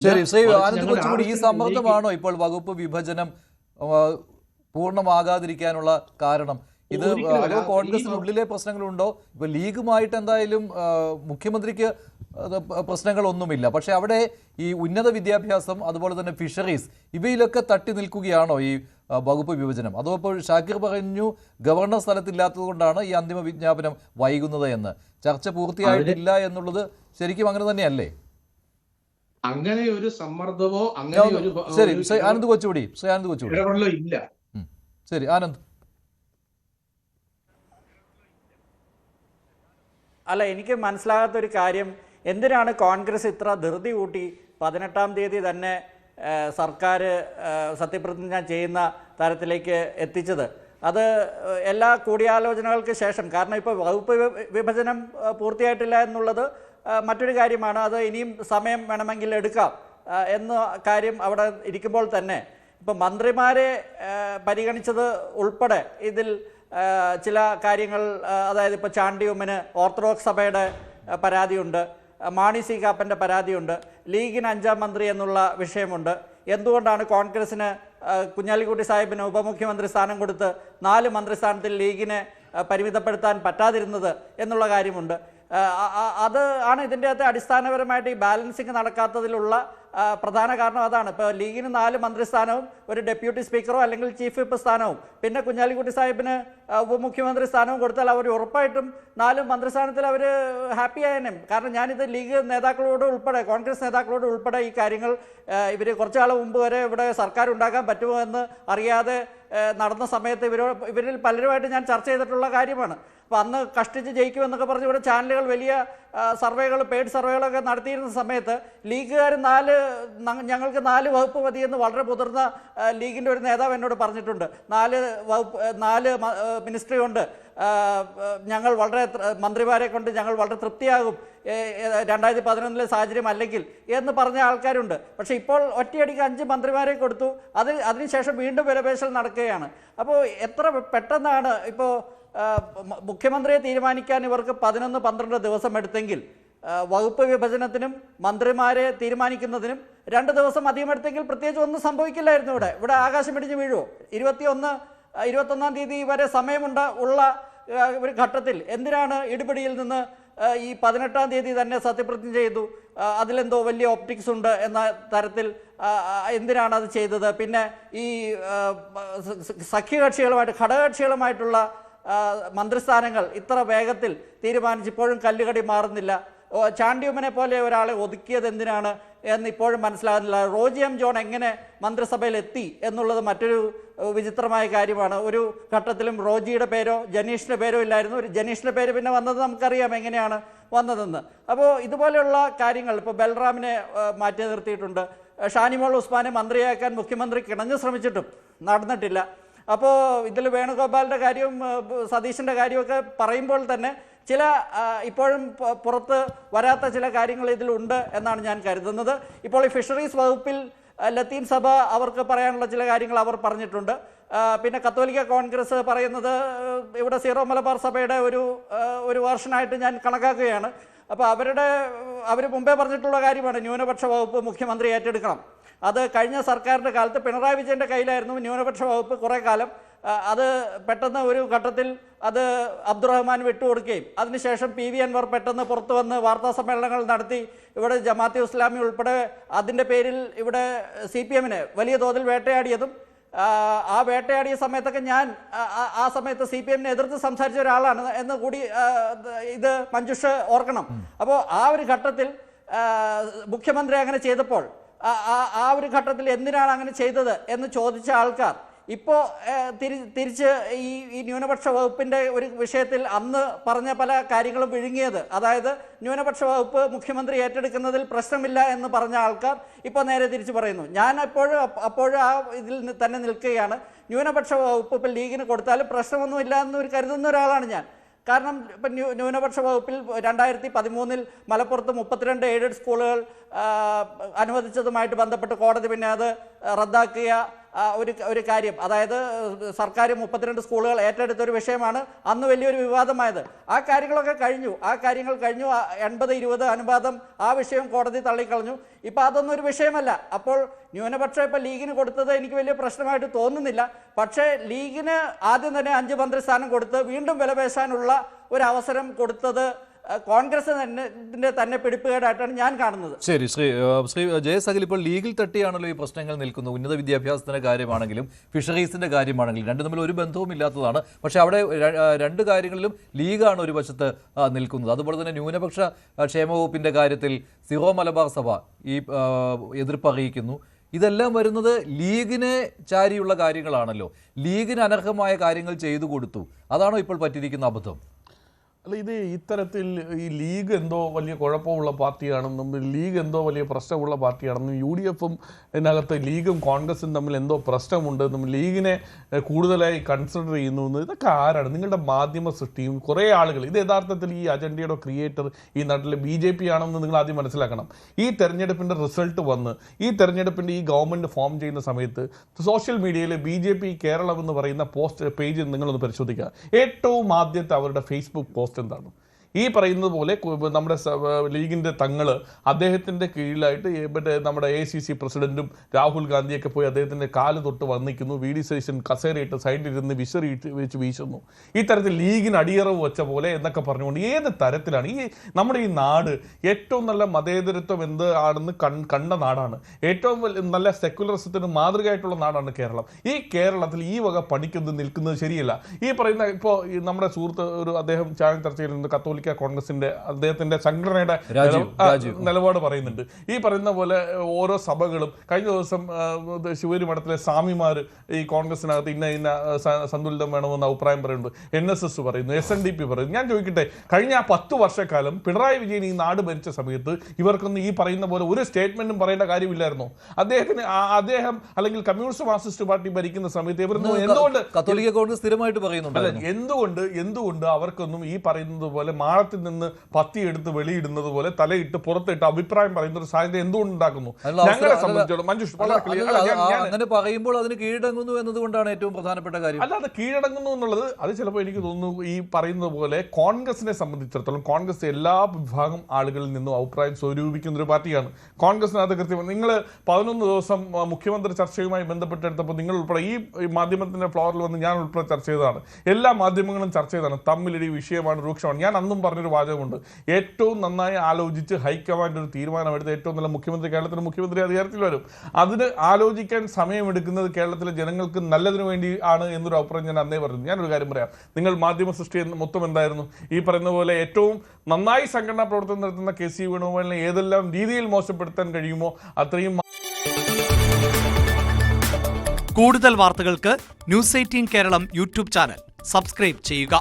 ശരി, ശ്രീ ആനന്ദ് കൊച്ചുകൂടി, ഈ സമ്മർദ്ദമാണോ ഇപ്പോൾ വകുപ്പ് വിഭജനം പൂർണ്ണമാകാതിരിക്കാനുള്ള കാരണം? ഇത് അതോ കോൺഗ്രസിനുള്ളിലെ പ്രശ്നങ്ങളുണ്ടോ? ഇപ്പൊ ലീഗുമായിട്ട് എന്തായാലും മുഖ്യമന്ത്രിക്ക് പ്രശ്നങ്ങളൊന്നുമില്ല, പക്ഷെ അവിടെ ഈ ഉന്നത വിദ്യാഭ്യാസം അതുപോലെ തന്നെ ഫിഷറീസ് ഇവയിലൊക്കെ തട്ടി നിൽക്കുകയാണോ ഈ വകുപ്പ് വിഭജനം? അതോ ഇപ്പോൾ ഷാക്കിർ പറഞ്ഞു ഗവർണർ സ്ഥലത്തില്ലാത്തത് കൊണ്ടാണ് ഈ അന്തിമ വിജ്ഞാപനം വൈകുന്നത് എന്ന്. ചർച്ച പൂർത്തിയായിട്ടില്ല എന്നുള്ളത് ശരിക്കും അങ്ങനെ തന്നെയല്ലേ? അങ്ങനെ ഒരു സമ്മർദ്ദമോ അങ്ങനെ ഒരു ശരി, ശ്രീ ആനന്ദ് കൊച്ചുകൂടി ഇല്ല. ശരി ആനന്ദ്. അല്ല, എനിക്ക് മനസ്സിലാകാത്തൊരു കാര്യം, എന്തിനാണ് കോൺഗ്രസ് ഇത്ര ധൃതി കൂട്ടി 18-ാം തീയതി തന്നെ സർക്കാർ സത്യപ്രതിജ്ഞ ചെയ്യുന്ന തരത്തിലേക്ക് എത്തിച്ചത്? അത് എല്ലാ കൂടിയാലോചനകൾക്ക് ശേഷം, കാരണം ഇപ്പോൾ വകുപ്പ് വിഭജനം പൂർത്തിയായിട്ടില്ല എന്നുള്ളത് മറ്റൊരു കാര്യമാണ്. അത് ഇനിയും സമയം വേണമെങ്കിൽ എടുക്കാം എന്ന കാര്യം അവിടെ ഇരിക്കുമ്പോൾ തന്നെ ഇപ്പം മന്ത്രിമാരെ പരിഗണിച്ചത് ഉൾപ്പെടെ ഇതിൽ ചില കാര്യങ്ങൾ, അതായത് ഇപ്പോൾ ചാണ്ടി ഉമ്മന് ഓർത്തഡോക്സ് സഭയുടെ പരാതിയുണ്ട്, മാണി സി കാപ്പൻ്റെ പരാതിയുണ്ട്, ലീഗിന് 5-ാം മന്ത്രി എന്നുള്ള വിഷയമുണ്ട്. എന്തുകൊണ്ടാണ് കോൺഗ്രസിന് കുഞ്ഞാലിക്കുട്ടി സാഹിബിന് ഉപമുഖ്യമന്ത്രി സ്ഥാനം കൊടുത്ത് 4 മന്ത്രിസ്ഥാനത്തിൽ ലീഗിനെ പരിമിതപ്പെടുത്താൻ പറ്റാതിരുന്നത് എന്നുള്ള കാര്യമുണ്ട്. അത് ആണ് ഇതിൻ്റെ അകത്ത് അടിസ്ഥാനപരമായിട്ട് ഈ ബാലൻസിങ് നടക്കാത്തതിലുള്ള പ്രധാന കാരണം അതാണ്. ഇപ്പോൾ ലീഗിന് 4 മന്ത്രിസ്ഥാനവും ഒരു ഡെപ്യൂട്ടി സ്പീക്കറോ അല്ലെങ്കിൽ ചീഫ് വിപ്പ് സ്ഥാനവും പിന്നെ കുഞ്ഞാലിക്കുട്ടി സാഹിബിന് ഉപമുഖ്യമന്ത്രി സ്ഥാനവും കൊടുത്താൽ അവർ ഉറപ്പായിട്ടും 4 മന്ത്രിസ്ഥാനത്തിൽ അവർ ഹാപ്പി ആയേനെ. കാരണം ഞാനിത് ലീഗ് നേതാക്കളോട് ഉൾപ്പെടെ, കോൺഗ്രസ് നേതാക്കളോട് ഉൾപ്പെടെ ഈ കാര്യങ്ങൾ ഇവർ കുറച്ചാൾ മുമ്പ് വരെ ഇവിടെ സർക്കാർ ഉണ്ടാക്കാൻ പറ്റുമോ എന്ന് അറിയാതെ നടന്ന സമയത്ത് ഇവരിൽ പലരുമായിട്ട് ഞാൻ ചർച്ച ചെയ്തിട്ടുള്ള കാര്യമാണ്. അപ്പോൾ അന്ന് കഷ്ടിച്ച് ജയിക്കുമെന്നൊക്കെ പറഞ്ഞ് ഇവിടെ ചാനലുകൾ വലിയ സർവേകൾ, പെയ്ഡ് സർവേകളൊക്കെ നടത്തിയിരുന്ന സമയത്ത് ലീഗുകാർ ഞങ്ങൾക്ക് 4 വകുപ്പ് മതിയെന്ന് വളരെ മുതിർന്ന ലീഗിൻ്റെ ഒരു നേതാവ് എന്നോട് പറഞ്ഞിട്ടുണ്ട്. 4 മിനിസ്ട്രി കൊണ്ട് ഞങ്ങൾ വളരെ മന്ത്രിമാരെ കൊണ്ട് ഞങ്ങൾ വളരെ തൃപ്തിയാകും 2011 സാഹചര്യം അല്ലെങ്കിൽ എന്ന് പറഞ്ഞ ആൾക്കാരുണ്ട്. പക്ഷേ ഇപ്പോൾ ഒറ്റയടിക്ക് 5 മന്ത്രിമാരെ കൊടുത്തു. അതിനുശേഷം വീണ്ടും വിലപേശൽ നടക്കുകയാണ്. അപ്പോൾ എത്ര പെട്ടെന്നാണ് ഇപ്പോൾ മുഖ്യമന്ത്രിയെ തീരുമാനിക്കാൻ ഇവർക്ക് 11-12 ദിവസം എടുത്തെങ്കിൽ വകുപ്പ് വിഭജനത്തിനും മന്ത്രിമാരെ തീരുമാനിക്കുന്നതിനും 2 ദിവസം അധികം എടുത്തെങ്കിൽ പ്രത്യേകിച്ച് ഒന്നും സംഭവിക്കില്ലായിരുന്നു. ഇവിടെ ആകാശം ഇടിഞ്ഞ് വീഴുമോ? 21-ാം തീയതി വരെ ഉള്ള ഒരു ഘട്ടത്തിൽ എന്തിനാണ് ഇടിപിടിയിൽ നിന്ന് ഈ 18-ാം തീയതി തന്നെ സത്യപ്രതിജ്ഞ ചെയ്തു? അതിലെന്തോ വലിയ ഓപ്റ്റിക്സ് ഉണ്ട് എന്ന തരത്തിൽ എന്തിനാണ് അത് ചെയ്തത്? പിന്നെ ഈ സഖ്യകക്ഷികളുമായിട്ട് ഘടകകക്ഷികളുമായിട്ടുള്ള മന്ത്രിസ്ഥാനങ്ങൾ ഇത്ര വേഗത്തിൽ തീരുമാനിച്ച് ഇപ്പോഴും കല്ലുകടി മാറുന്നില്ല. ചാണ്ടിയുമ്മനെ പോലെ ഒരാളെ ഒതുക്കിയത് എന്തിനാണ് എന്ന് ഇപ്പോഴും മനസ്സിലാകുന്നില്ല. റോജി എം ജോൺ എങ്ങനെ മന്ത്രിസഭയിൽ എത്തി എന്നുള്ളത് മറ്റൊരു വിചിത്രമായ കാര്യമാണ്. ഒരു ഘട്ടത്തിലും റോജിയുടെ പേരോ ജനീഷിൻ്റെ പേരോ ഇല്ലായിരുന്നു. ജനീഷിൻ്റെ പേര് പിന്നെ വന്നത് നമുക്കറിയാം എങ്ങനെയാണ് വന്നതെന്ന്. അപ്പോൾ ഇതുപോലെയുള്ള കാര്യങ്ങൾ, ഇപ്പോൾ ബൽറാമിനെ മാറ്റി നിർത്തിയിട്ടുണ്ട്. ഷാനിമോൾ ഉസ്മാനെ മന്ത്രിയാക്കാൻ മുഖ്യമന്ത്രി കിണഞ്ഞു ശ്രമിച്ചിട്ടും നടന്നിട്ടില്ല. അപ്പോൾ ഇതിൽ വേണുഗോപാലിൻ്റെ കാര്യവും സതീശൻ്റെ കാര്യമൊക്കെ പറയുമ്പോൾ തന്നെ ചില ഇപ്പോഴും പുറത്ത് വരാത്ത ചില കാര്യങ്ങൾ ഇതിലുണ്ട് എന്നാണ് ഞാൻ കരുതുന്നത്. ഇപ്പോൾ ഈ ഫിഷറീസ് വകുപ്പിൽ ലത്തീൻ സഭ അവർക്ക് പറയാനുള്ള ചില കാര്യങ്ങൾ അവർ പറഞ്ഞിട്ടുണ്ട്. പിന്നെ കത്തോലിക്ക കോൺഗ്രസ് പറയുന്നത് ഇവിടെ സീറോ മലബാർ സഭയുടെ ഒരു വേർഷനായിട്ട് ഞാൻ കണക്കാക്കുകയാണ്. അപ്പോൾ അവർ മുമ്പേ പറഞ്ഞിട്ടുള്ള കാര്യമാണ് ന്യൂനപക്ഷ വകുപ്പ് മുഖ്യമന്ത്രി ഏറ്റെടുക്കണം. അത് കഴിഞ്ഞ സർക്കാരിൻ്റെ കാലത്ത് പിണറായി വിജയൻ്റെ കയ്യിലായിരുന്നു ന്യൂനപക്ഷ വകുപ്പ് കുറേ കാലം. അത് പെട്ടെന്ന് ഒരു ഘട്ടത്തിൽ അത് അബ്ദുറഹ്മാൻ വിട്ടുകൊടുക്കുകയും അതിനുശേഷം PV അൻവർ പെട്ടെന്ന് പുറത്തു വന്ന് വാർത്താ സമ്മേളനങ്ങൾ നടത്തി ഇവിടെ ജമാഅത്തെ ഇസ്ലാമി ഉൾപ്പെടെ അതിൻ്റെ പേരിൽ ഇവിടെ CPM-നെ വലിയ തോതിൽ വേട്ടയാടിയതും, ആ വേട്ടയാടിയ സമയത്തൊക്കെ ഞാൻ ആ സമയത്ത് CPM-നെ എതിർത്ത് സംസാരിച്ച ഒരാളാണ് എന്ന് കൂടി ഇത് മഞ്ജുഷ് ഓർക്കണം. അപ്പോൾ ആ ഒരു ഘട്ടത്തിൽ മുഖ്യമന്ത്രി അങ്ങനെ ചെയ്തപ്പോൾ ആ ഒരു ഘട്ടത്തിൽ എന്തിനാണ് അങ്ങനെ ചെയ്തത് എന്ന് ചോദിച്ച ആൾക്കാർ ഇപ്പോൾ തിരിച്ച് ഈ ന്യൂനപക്ഷ വകുപ്പിൻ്റെ ഒരു വിഷയത്തിൽ അന്ന് പറഞ്ഞ പല കാര്യങ്ങളും വിഴുങ്ങിയത്, അതായത് ന്യൂനപക്ഷ വകുപ്പ് മുഖ്യമന്ത്രി ഏറ്റെടുക്കുന്നതിൽ പ്രശ്നമില്ല എന്ന് പറഞ്ഞ ആൾക്കാർ ഇപ്പോൾ നേരെ തിരിച്ച് പറയുന്നു. ഞാൻ അപ്പോഴും ആ ഇതിൽ തന്നെ നിൽക്കുകയാണ്. ന്യൂനപക്ഷ വകുപ്പ് ഇപ്പോൾ ലീഗിന് കൊടുത്താലും പ്രശ്നമൊന്നുമില്ല എന്ന് കരുതുന്ന ഒരാളാണ് ഞാൻ. കാരണം ഇപ്പം ന്യൂനപക്ഷ വകുപ്പിൽ 2013 മലപ്പുറത്ത് 32 എയ്ഡഡ് സ്കൂളുകൾ അനുവദിച്ചതുമായിട്ട് ബന്ധപ്പെട്ട് കോടതി പിന്നെ അത് റദ്ദാക്കുക. ഒരു കാര്യം, അതായത് സർക്കാർ 32 സ്കൂളുകൾ ഏറ്റെടുത്ത ഒരു വിഷയമാണ് അന്ന് വലിയൊരു വിവാദമായത്. ആ കാര്യങ്ങളൊക്കെ കഴിഞ്ഞു, 80-20 അനുപാതം ആ വിഷയം കോടതി തള്ളിക്കളഞ്ഞു. ഇപ്പം അതൊന്നും ഒരു വിഷയമല്ല. അപ്പോൾ ന്യൂനപക്ഷം ഇപ്പം ലീഗിന് കൊടുത്തത് എനിക്ക് വലിയ പ്രശ്നമായിട്ട് തോന്നുന്നില്ല. പക്ഷേ ലീഗിന് ആദ്യം തന്നെ 5 മന്ത്രിസ്ഥാനം കൊടുത്ത് വീണ്ടും വിലപേശാനുള്ള ഒരു അവസരം കൊടുത്തത് കോൺഗ്രസ് തന്നെ പിടിപ്പുകേടായിട്ടാണ് ഞാൻ കാണുന്നത്. ശരി, ശ്രീ ജയസഖിൽ, ഇപ്പോൾ ലീഗിൽ തട്ടിയാണല്ലോ ഈ പ്രശ്നങ്ങൾ നിൽക്കുന്നത്. ഉന്നത വിദ്യാഭ്യാസത്തിന്റെ കാര്യമാണെങ്കിലും ഫിഷറീസിന്റെ കാര്യമാണെങ്കിലും രണ്ടും തമ്മിൽ ഒരു ബന്ധവും ഇല്ലാത്തതാണ്. പക്ഷേ അവിടെ രണ്ട് കാര്യങ്ങളിലും ലീഗാണ് ഒരു വശത്ത് നിൽക്കുന്നത്. അതുപോലെ തന്നെ ന്യൂനപക്ഷ ക്ഷേമ വകുപ്പിന്റെ കാര്യത്തിൽ സിറോ മലബാർ സഭ ഈ എതിർപ്പ് അറിയിക്കുന്നു. ഇതെല്ലാം വരുന്നത് ലീഗിനെ ചാരിയുള്ള കാര്യങ്ങളാണല്ലോ. ലീഗിന് അനർഹമായ കാര്യങ്ങൾ ചെയ്തു കൊടുത്തു. അതാണോ ഇപ്പോൾ പറ്റിയിരിക്കുന്ന അബദ്ധം? അല്ല, ഇത് ഇത്തരത്തിൽ ഈ ലീഗ് എന്തോ വലിയ കുഴപ്പമുള്ള പാർട്ടിയാണെന്നും ലീഗ് എന്തോ വലിയ പ്രശ്നമുള്ള പാർട്ടിയാണെന്നും UDFും ഇതിനകത്ത് ലീഗും കോൺഗ്രസും തമ്മിൽ എന്തോ പ്രശ്നമുണ്ടെന്നും ലീഗിനെ കൂടുതലായി കൺസിഡർ ചെയ്യുന്നു എന്ന് ഇതൊക്കെ ആരാണ്? നിങ്ങളുടെ മാധ്യമ സൃഷ്ടിയും കുറേ ആളുകൾ. ഇത് യഥാർത്ഥത്തിൽ ഈ അജണ്ടയുടെ ക്രിയേറ്റർ ഈ നാട്ടിലെ BJP ആണെന്ന് നിങ്ങൾ ആദ്യം മനസ്സിലാക്കണം. ഈ തെരഞ്ഞെടുപ്പിൻ്റെ റിസൾട്ട് വന്ന് ഈ തെരഞ്ഞെടുപ്പിൻ്റെ ഈ ഗവൺമെൻറ് ഫോം ചെയ്യുന്ന സമയത്ത് സോഷ്യൽ മീഡിയയിൽ BJP കേരളം എന്ന് പറയുന്ന പേജ് നിങ്ങളൊന്ന് പരിശോധിക്കുക. ഏറ്റവും ആദ്യത്തെ അവരുടെ ഫേസ്ബുക്ക് പോസ്റ്റ് എന്താണ്? ഈ പറയുന്നത് പോലെ നമ്മുടെ ലീഗിൻ്റെ തങ്ങള് അദ്ദേഹത്തിൻ്റെ കീഴിലായിട്ട് നമ്മുടെ ACC പ്രസിഡന്റും രാഹുൽ ഗാന്ധിയൊക്കെ പോയി അദ്ദേഹത്തിൻ്റെ കാല് തൊട്ട് വന്നിക്കുന്നു. VD സതീശൻ കസേരയിട്ട് സൈഡിലിരുന്ന് വിശറി വെച്ച് വീശുന്നു. ഈ തരത്തിൽ ലീഗിന് അടിയറവ് വെച്ച പോലെ എന്നൊക്കെ പറഞ്ഞുകൊണ്ട് ഏത് തരത്തിലാണ് ഈ നമ്മുടെ ഈ നാട് ഏറ്റവും നല്ല മതേതരത്വം എന്ത് ആണെന്ന് കണ്ട നാടാണ്. ഏറ്റവും നല്ല സെക്യുലറിസത്തിന് മാതൃകയായിട്ടുള്ള നാടാണ് കേരളം. ഈ കേരളത്തിൽ ഈ വക പണിക്കൊന്നും നിൽക്കുന്നത് ശരിയല്ല. ഈ പറയുന്ന ഇപ്പോൾ നമ്മുടെ സുഹൃത്ത് അദ്ദേഹം ചാനൽ ചർച്ചയിൽ നിന്ന് കത്തോലിക്ക കോൺഗ്രസിന്റെ അദ്ദേഹത്തിന്റെ സംഘടനയുടെ നിലപാട് പറയുന്നുണ്ട്. ഈ പറയുന്ന പോലെ ഓരോ സഭകളും കഴിഞ്ഞ ദിവസം ശിവരി മഠത്തിലെ സ്വാമിമാര് ഈ കോൺഗ്രസിനകത്ത് ഇന്ന സന്തുലിതം വേണമെന്ന് അഭിപ്രായം പറയുന്നുണ്ട്. NSS പറയുന്നു, SNDP പറയുന്നു. ഞാൻ ചോദിക്കട്ടെ, കഴിഞ്ഞ 10 വർഷക്കാലം പിണറായി വിജയൻ ഈ നാട് ഭരിച്ച സമയത്ത് ഇവർക്കൊന്നും ഈ പറയുന്ന പോലെ ഒരു സ്റ്റേറ്റ്മെന്റും പറയേണ്ട കാര്യമില്ലായിരുന്നു. അദ്ദേഹം അല്ലെങ്കിൽ കമ്മ്യൂണിസ്റ്റ് മാർക്സിസ്റ്റ് പാർട്ടി ഭരിക്കുന്ന സമയത്ത് ഇവരൊന്നും എന്തുകൊണ്ട് കത്തോലിക്ക കോൺഗ്രസ് സ്ഥിരമായിട്ട് പറയുന്നുണ്ട്, എന്തുകൊണ്ട് അവർക്കൊന്നും ഈ പറയുന്നത് പോലെ മാളത്തിൽ നിന്ന് പത്തി എടുത്ത് വെളിയിടുന്നത് പോലെ തലയിട്ട് പുറത്തിട്ട് അഭിപ്രായം പറയുന്ന ഒരു സാഹചര്യം എന്തുകൊണ്ട് ഉണ്ടാക്കുന്നു? ഞങ്ങളെ സംബന്ധിച്ചിടത്തോളം മഞ്ജുഷ് അങ്ങനെ പറയുമ്പോൾ അതിന് കീഴടങ്ങുന്നു എന്നതുകൊണ്ടാണ് ഏറ്റവും പ്രധാനപ്പെട്ട കാര്യം. അല്ലാതെ കീഴടങ്ങുന്നു എന്നുള്ളത് അത് ചിലപ്പോൾ എനിക്ക് തോന്നുന്നു ഈ പറയുന്നത് പോലെ കോൺഗ്രസിനെ സംബന്ധിച്ചിടത്തോളം കോൺഗ്രസ് എല്ലാ വിഭാഗം ആളുകളിൽ നിന്നും അഭിപ്രായം സ്വരൂപിക്കുന്ന ഒരു പാർട്ടിയാണ്. കോൺഗ്രസിനകത്ത് കൃത്യമായി നിങ്ങൾ 11 ദിവസം മുഖ്യമന്ത്രി ചർച്ചയുമായി ബന്ധപ്പെട്ടെടുത്തപ്പോൾ നിങ്ങൾ ഉൾപ്പെടെ ഈ മാധ്യമത്തിന്റെ ഫ്ലോറിൽ വന്ന് ഞാൻ ഉൾപ്പെടെ ചർച്ച ചെയ്തതാണ്. എല്ലാ മാധ്യമങ്ങളും ചർച്ച ചെയ്തതാണ്. തമ്മിലൊരു വിഷയമാണ്, രൂക്ഷമാണ്. ഞാൻ അന്നും പറഞ്ഞൊരു വാചകമുണ്ട്, ഏറ്റവും നന്നായി ആലോചിച്ച് ഹൈക്കമാൻഡ് ഒരു തീരുമാനമെടുത്ത് ഏറ്റവും നല്ല മുഖ്യമന്ത്രി കേരളത്തിലെ മുഖ്യമന്ത്രി അധികാരത്തിൽ വരും. അതിന് ആലോചിക്കാൻ സമയമെടുക്കുന്നത് കേരളത്തിലെ ജനങ്ങൾക്ക് നല്ലതിനു വേണ്ടി ആണ് എന്നൊരു അഭിപ്രായം ഞാൻ അന്നേ പറഞ്ഞു. ഞാനൊരു കാര്യം പറയാം, നിങ്ങൾ മാധ്യമ സൃഷ്ടി മൊത്തം എന്തായിരുന്നു? ഈ പറയുന്ന പോലെ ഏറ്റവും നന്നായി സംഘടനാ പ്രവർത്തനം നടത്തുന്ന KC വേണുഗോപാലിനെ ഏതെല്ലാം രീതിയിൽ മോശപ്പെടുത്താൻ കഴിയുമോ അത്രയും. കൂടുതൽ വാർത്തകൾക്ക് News 18 Keralam YouTube channel subscribe ചെയ്യുക.